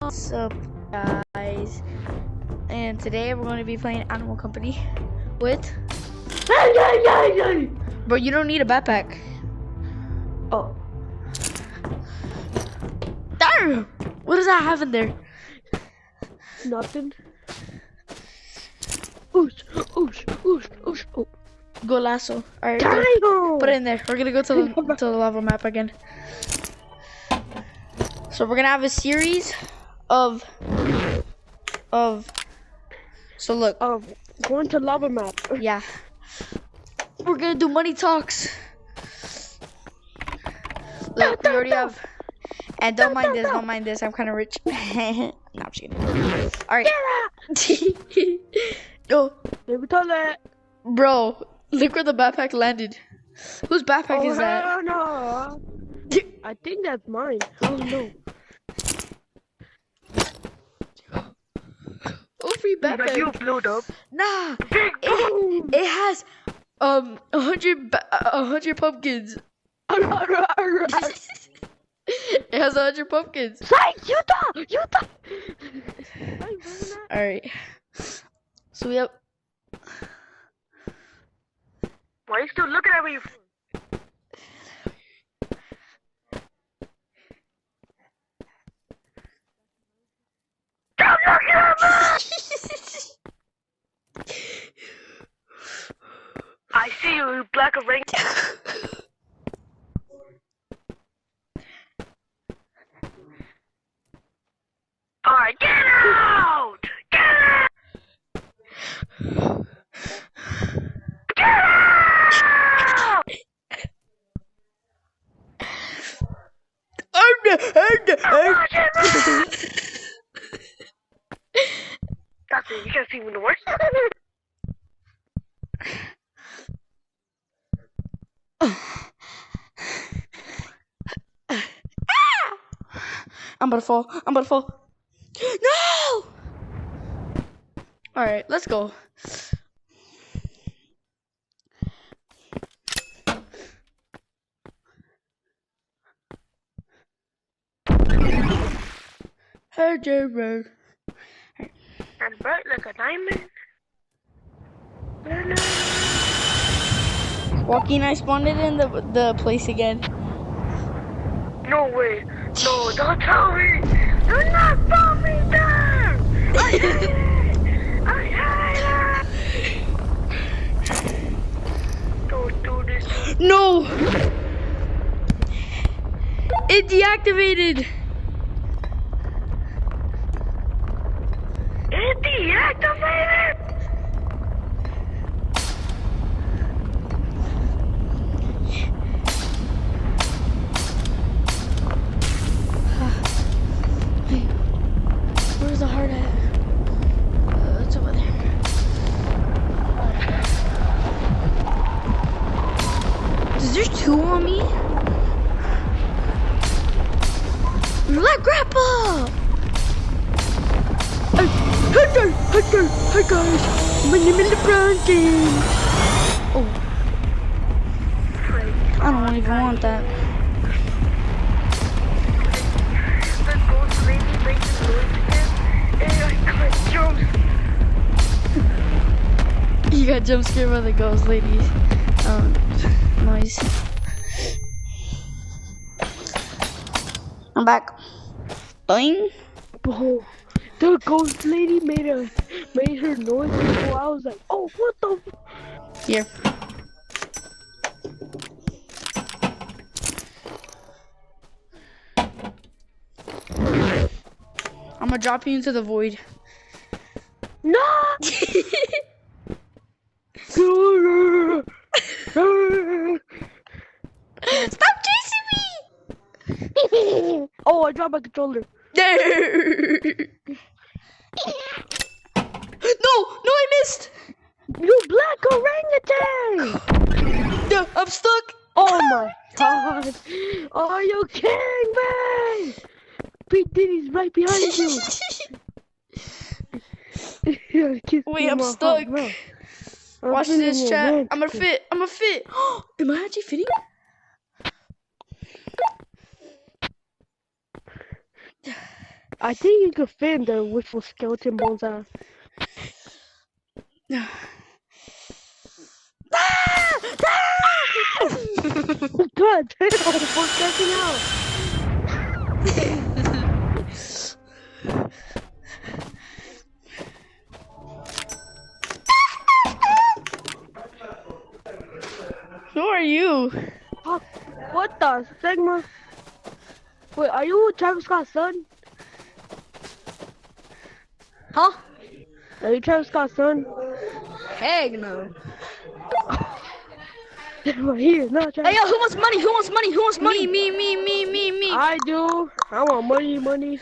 What's up, guys? And today we're going to be playing Animal Company with... Bro, you don't need a backpack. Oh. Darn! What does that have in there? Nothing. Oosh, oosh, oosh, oosh, oh. Go lasso. Alright, Damn! put it in there. We're gonna go to the lava map again. So we're gonna have a series of so look. Going to lava map. Yeah. We're gonna do money talks. Look, we already have. And don't mind this, I'm kinda rich. No, I'm just kidding. Alright. No. Let me tell that. Bro, look where the backpack landed. Whose backpack is that? Oh, no. I think that's mine. Oh, no. Oh, free backpack. You blew up. Nah. It has 100 pumpkins. It has 100 pumpkins. Psych! Utah! Alright. So we have... Why are you still looking at me? Stop looking at me! I see you, you black orangutan. Alright, get out! Get out! Get out! That's it, you can't see me no more. I'm about to fall. No! Alright, let's go. Hey, J-Road. I'm bright like a diamond. Joaquin, I spawned it in the place again. No way. No, don't tell me. Do not spawn me there. I hate it. I hate it. Don't do this. No! It deactivated. It deactivated. Where's the heart at? It's over there. Is there two on me? Let grapple! Hi guys, my name is LeBron James. Oh, I don't even want that. The ghost lady makes noise again, and I got jumped. You got jump scared by the ghost lady noise. I'm back. Boing. Bro, the ghost lady made her noise, so I was like, oh, what the? Here. I'm gonna drop you into the void. No! Stop chasing me! Oh, I dropped my controller. No, I missed! You black orangutan! No, I'm stuck! Oh my god! Are you kidding me? Big Diddy's right behind you. Wait, I'm stuck. Watch this, chat. I'm gonna fit. Am I actually fitting? I think you could fit in the wishful skeleton bones out. God damn, we're stepping out. Who are you? Fuck, what the Sigma? Wait, are you Travis Scott's son? Huh? Are you Travis Scott's son? Heck no. He is not Travis. Hey yo, who wants money? Who wants money? Who wants money? Me. I do. I want money.